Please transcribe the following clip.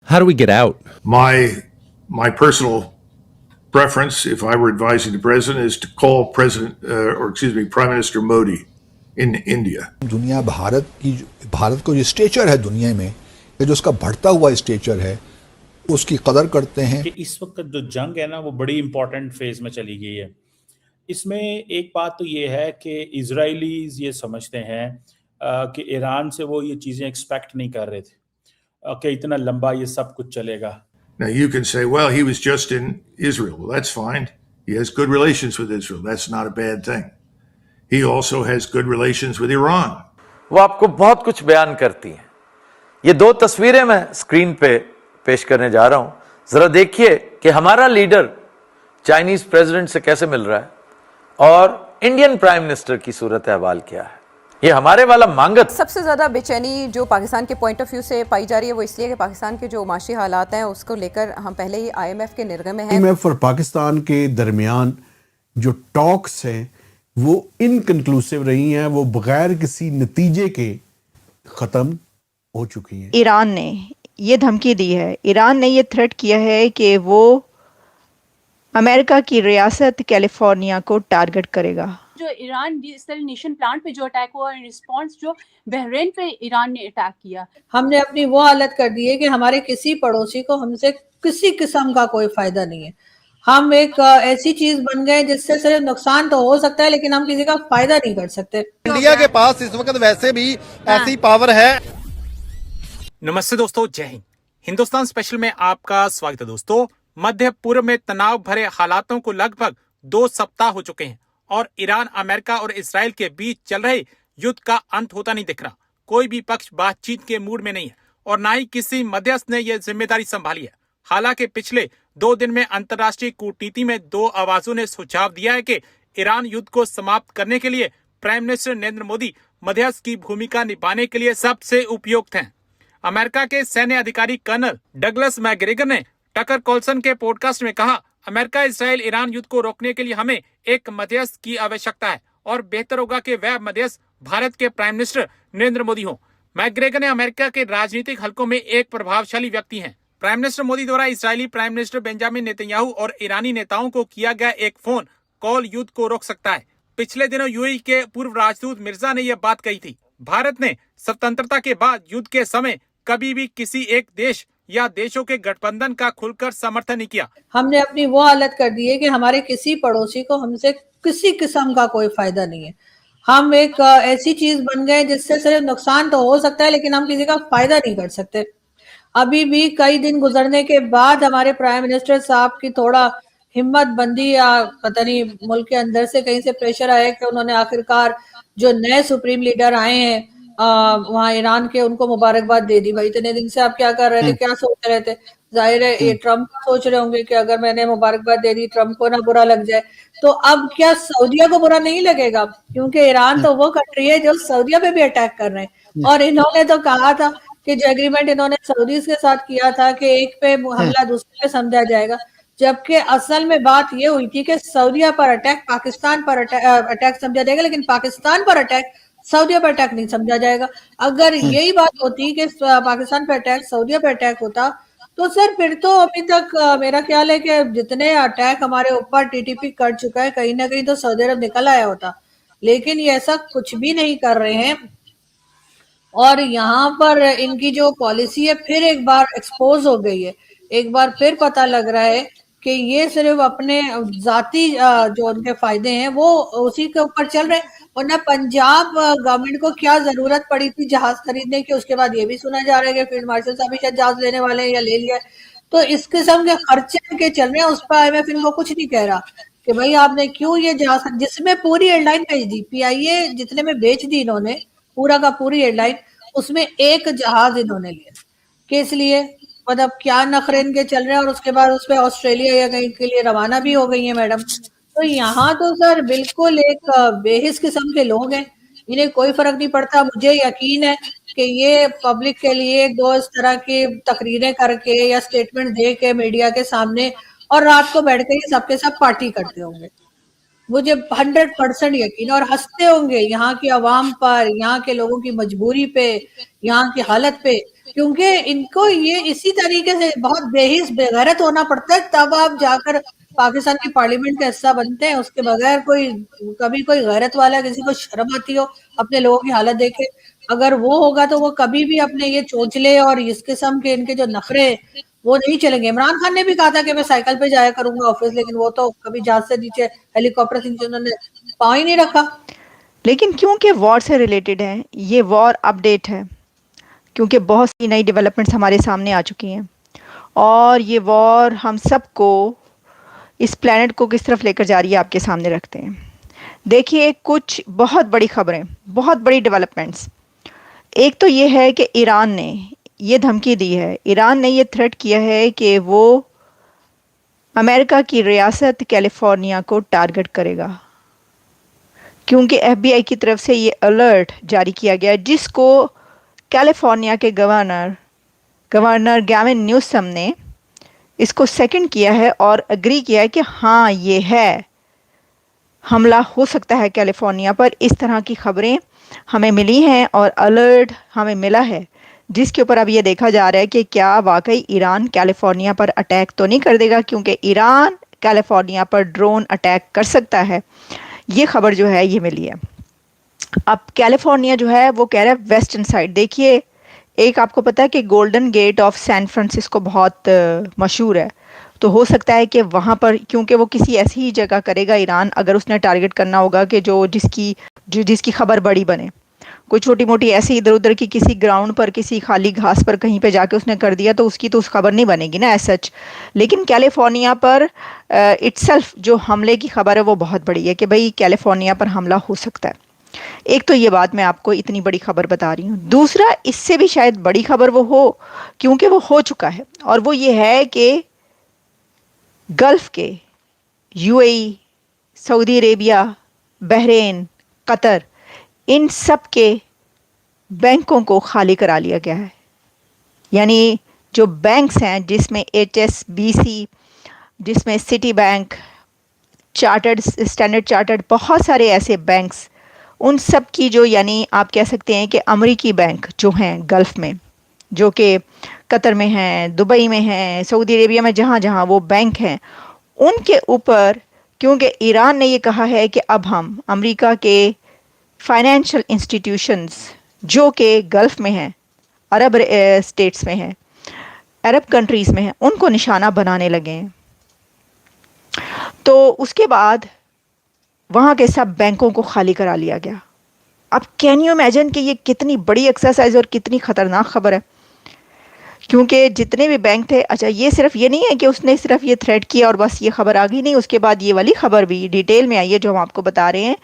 How do we get out? My personal preference, if I were advising the president, is to call Prime Minister Modi in India. दुनिया भारत को जो stretcher है दुनिया में, ये जो उसका बढ़ता हुआ स्टेचर है, उसकी कदर करते हैं कि इस वक्त जो जंग है ना वो बड़ी इंपॉर्टेंट फेज में चली गई है। इसमें एक बात तो ये है कि इजरायलीज ये समझते हैं कि ईरान से वो ये चीज़ें एक्सपेक्ट नहीं कर रहे थे कि इतना लंबा ये सब कुछ चलेगा। Now you can say, well, he was just in Israel. Well, that's fine. He has good relations with Israel. That's not a bad thing. He also has good relations with Iran. वो आपको बहुत कुछ बयान करती हैं। ये दो तस्वीरें मैं स्क्रीन पे पेश करने जा रहा हूं, जरा देखिए कि हमारा लीडर चाइनीज प्रेसिडेंट से कैसे मिल रहा है और इंडियन प्राइम मिनिस्टर की सूरत अहवाल क्या है। ये हमारे वाला मांगत। सबसे ज़्यादा बेचैनी जो पाकिस्तान के पॉइंट ऑफ व्यू से पाई जा रही है वो इसलिए कि पाकिस्तान के जो माशी हालात हैं उसको लेकर हम पहले ही IMF के निर्गम में हैं। IMF और पाकिस्तान के दरमियान जो टॉक्स हैं वो इनकंक्लूसिव रही हैं, वो बगैर किसी नतीजे के ख़त्म हो चुकी हैं। ईरान ने ये धमकी दी है, ईरान ने ये थ्रेट किया है कि वो अमेरिका की रियासत कैलिफोर्निया को टारगेट करेगा। जो ईरान डिसैलिनेशन प्लांट पे जो अटैक हुआ, रिस्पांस जो बहरीन पे ईरान ने अटैक किया, हमने अपनी वो हालत कर दी है कि हमारे किसी पड़ोसी को हमसे किसी किस्म का कोई फायदा नहीं है। हम एक ऐसी चीज बन गए जिससे सिर्फ नुकसान तो हो सकता है लेकिन हम किसी का फायदा नहीं कर सकते। इंडिया के पास इस वक्त वैसे भी ऐसी पावर है। नमस्ते दोस्तों, जय हिंद। हिंदुस्तान स्पेशल में आपका स्वागत है। दोस्तों, मध्य पूर्व में तनाव भरे हालातों को लगभग 2 सप्ताह हो चुके हैं और ईरान, अमेरिका और इसराइल के बीच चल रहे युद्ध का अंत होता नहीं दिख रहा। कोई भी पक्ष बातचीत के मूड में नहीं है और ना ही किसी मध्यस्थ ने यह जिम्मेदारी संभाली है। हालांकि पिछले 2 दिन में अंतर्राष्ट्रीय कूटनीति में 2 आवाजों ने सुझाव दिया है कि ईरान युद्ध को समाप्त करने के लिए प्राइम मिनिस्टर नरेंद्र मोदी मध्यस्थ की भूमिका निभाने के लिए सबसे उपयुक्त हैं। अमेरिका के सैन्य अधिकारी कर्नल डगलस मैकग्रेगर ने टकर कॉल्सन के पॉडकास्ट में कहा, अमेरिका इसराइल ईरान युद्ध को रोकने के लिए हमें एक मध्यस्थ की आवश्यकता है और बेहतर होगा कि वह मध्यस्थ भारत के प्राइम मिनिस्टर नरेंद्र मोदी हो। मैकग्रेगर ने अमेरिका के राजनीतिक हलकों में एक प्रभावशाली व्यक्ति हैं। प्राइम मिनिस्टर मोदी द्वारा Israeli prime minister Benjamin Netanyahu और ईरानी नेताओं को किया गया एक फोन कॉल युद्ध को रोक सकता है। पिछले दिनों यूएई के पूर्व राजदूत मिर्जा ने यह बात कही थी। भारत ने स्वतंत्रता के बाद युद्ध के समय कभी भी किसी एक देश या देशों के गठबंधन का खुलकर समर्थन नहीं किया। हमने अपनी वो हालत कर दी है कि हमारे किसी पड़ोसी को हमसे किसी किस्म का कोई फायदा नहीं है। हम एक ऐसी चीज बन गए जिससे सिर्फ नुकसान तो हो सकता है लेकिन हम किसी का फायदा नहीं कर सकते। अभी भी कई दिन गुजरने के बाद हमारे प्राइम मिनिस्टर साहब की थोड़ा हिम्मत बंदी या पता नहीं मुल्क के अंदर से कहीं से प्रेशर आया कि उन्होंने आखिरकार जो नए सुप्रीम लीडर आए हैं वहाँ ईरान के, उनको मुबारकबाद दे दी। भाई इतने दिन से आप क्या कर रहे थे, क्या सोच रहे थे? जाहिर है ये ट्रम्प सोच रहे होंगे कि अगर मैंने मुबारकबाद दे दी ट्रम्प को ना बुरा लग जाए। तो अब क्या सऊदिया को बुरा नहीं लगेगा? क्योंकि ईरान तो वो कंट्री है जो सऊदिया पे भी अटैक कर रहे हैं और इन्होंने तो कहा था कि जो एग्रीमेंट इन्होंने सऊदीज के साथ किया था कि एक पे हमला दूसरे पे समझा जाएगा, जबकि असल में बात ये हुई थी कि सऊदिया पर अटैक पाकिस्तान पर अटैक समझा जाएगा लेकिन पाकिस्तान पर अटैक सऊदिया पर अटैक नहीं समझा जाएगा। अगर यही बात होती कि पाकिस्तान पर अटैक सऊदिया पर अटैक होता तो सर फिर तो अभी तक मेरा ख्याल है कि जितने अटैक हमारे ऊपर टीटीपी कर चुका है कहीं ना कहीं तो सऊदी अरब निकल आया होता, लेकिन ये ऐसा कुछ भी नहीं कर रहे हैं। और यहाँ पर इनकी जो पॉलिसी है फिर एक बार एक्सपोज हो गई है, एक बार फिर पता लग रहा है कि ये सिर्फ अपने जाती जो उनके फायदे हैं वो उसी के ऊपर चल रहे हैं। वरना पंजाब गवर्नमेंट को क्या जरूरत पड़ी थी जहाज खरीदने की? उसके बाद ये भी सुना जा रहा है कि फील्ड मार्शल साहब भी शायद जहाज लेने वाले हैं या ले लिया। तो इस किस्म के खर्चे के चल रहे हैं, उस पर IMF इनको कुछ नहीं कह रहा कि भाई आपने क्यों ये जहाज, जिसमें पूरी एयरलाइन भेज दी, PIA जितने में बेच दी इन्होंने पूरा का पूरी एयरलाइन, उसमें एक जहाज इन्होंने लिया। किस लिए? मतलब क्या नखरे इनके चल रहे हैं? और उसके बाद उस पर ऑस्ट्रेलिया या कहीं के लिए रवाना भी हो गई है मैडम। तो यहाँ तो सर बिल्कुल एक बेहिस किस्म के लोग हैं, इन्हें कोई फर्क नहीं पड़ता। मुझे यकीन है कि ये पब्लिक के लिए 2 इस तरह की तकरीरें करके या स्टेटमेंट दे के मीडिया के सामने और रात को बैठ के ये सबके सब पार्टी करते होंगे, मुझे 100% यकीन। और हंसते होंगे यहाँ की आवाम पर, यहाँ के लोगों की मजबूरी पे, यहाँ की हालत पे क्योंकि इनको ये इसी तरीके से बहुत बेहिस बेगैरत होना पड़ता है, तब आप जाकर पाकिस्तान की पार्लियामेंट का हिस्सा बनते हैं। उसके बगैर कोई कभी कोई गैरत वाला, किसी को शर्म आती हो अपने लोगों की हालत देखे, अगर वो होगा तो वो कभी भी अपने ये चोंचले और इस किस्म के इनके जो नखरे वो नहीं चलेंगे। इमरान खान ने भी कहा था कि मैं साइकिल पे जाया करूंगा ऑफिस, लेकिन वो तो कभी जहाज से नीचे, हेलीकॉप्टर से नीचे उन्होंने पाँव ही नहीं रखा। लेकिन क्योंकि वॉर से रिलेटेड है, ये वॉर अपडेट है, क्योंकि बहुत सी नई डेवलपमेंट्स हमारे सामने आ चुकी हैं और ये वॉर हम सबको, इस प्लेनेट को किस तरफ लेकर जा रही है आपके सामने रखते हैं। देखिए कुछ बहुत बड़ी खबरें, बहुत बड़ी डेवलपमेंट्स। एक तो ये है कि ईरान ने ये धमकी दी है, ईरान ने ये थ्रेट किया है कि वो अमेरिका की रियासत कैलिफोर्निया को टारगेट करेगा, क्योंकि FBI की तरफ से ये अलर्ट जारी किया गया है, जिसको कैलिफोर्निया के गवर्नर गैविन न्यूसम ने इसको सेकंड किया है और एग्री किया है कि हाँ ये है, हमला हो सकता है कैलिफोर्निया पर। इस तरह की खबरें हमें मिली हैं और अलर्ट हमें मिला है, जिसके ऊपर अब ये देखा जा रहा है कि क्या वाकई ईरान कैलिफोर्निया पर अटैक तो नहीं कर देगा, क्योंकि ईरान कैलिफोर्निया पर ड्रोन अटैक कर सकता है। ये खबर जो है ये मिली है। अब कैलिफोर्निया जो है वो कह रहा है वेस्टर्न साइड। देखिए एक आपको पता है कि golden gate of San Francisco बहुत मशहूर है, तो हो सकता है कि वहाँ पर, क्योंकि वो किसी ऐसी ही जगह करेगा ईरान, अगर उसने टारगेट करना होगा कि जिसकी खबर बड़ी बने, कोई छोटी मोटी ऐसी इधर उधर की किसी ग्राउंड पर, किसी खाली घास पर कहीं पे जाके उसने कर दिया, तो उसकी तो उस खबर नहीं बनेगी ना एज सच। लेकिन कैलिफोर्निया पर इटसेल्फ जो हमले की खबर है वो बहुत बड़ी है कि भाई कैलिफोर्निया पर हमला हो सकता है। एक तो ये बात मैं आपको इतनी बड़ी खबर बता रही हूँ। दूसरा, इससे भी शायद बड़ी खबर वो हो, क्योंकि वो हो चुका है, और वो ये है कि गल्फ के UAE, Saudi Arabia, Bahrain, Qatar, इन सब के बैंकों को खाली करा लिया गया है। यानी जो बैंक्स हैं, जिसमें HSBC, जिसमें सिटी बैंक, स्टैंडर्ड चार्टर्ड, बहुत सारे ऐसे बैंक्स, उन सब की जो, यानी आप कह सकते हैं कि अमरीकी बैंक जो हैं गल्फ़ में, जो कि कतर में हैं, दुबई में हैं, सऊदी अरेबिया में, जहाँ जहाँ वो बैंक हैं, उनके ऊपर, क्योंकि ईरान ने ये कहा है कि अब हम अमेरिका के फाइनेंशियल इंस्टीट्यूशंस जो कि गल्फ़ में हैं, अरब स्टेट्स में हैं, अरब कंट्रीज़ में हैं, उनको निशाना बनाने लगे हैं। तो उसके बाद वहाँ के सब बैंकों को खाली करा लिया गया। अब कैन यू इमेजिन कि ये कितनी बड़ी एक्सरसाइज और कितनी ख़तरनाक खबर है, क्योंकि जितने भी बैंक थे, अच्छा ये सिर्फ ये नहीं है कि उसने सिर्फ ये थ्रेट किया और बस ये खबर आ गई, नहीं, उसके बाद ये वाली खबर भी डिटेल में आई है जो हम आपको बता रहे हैं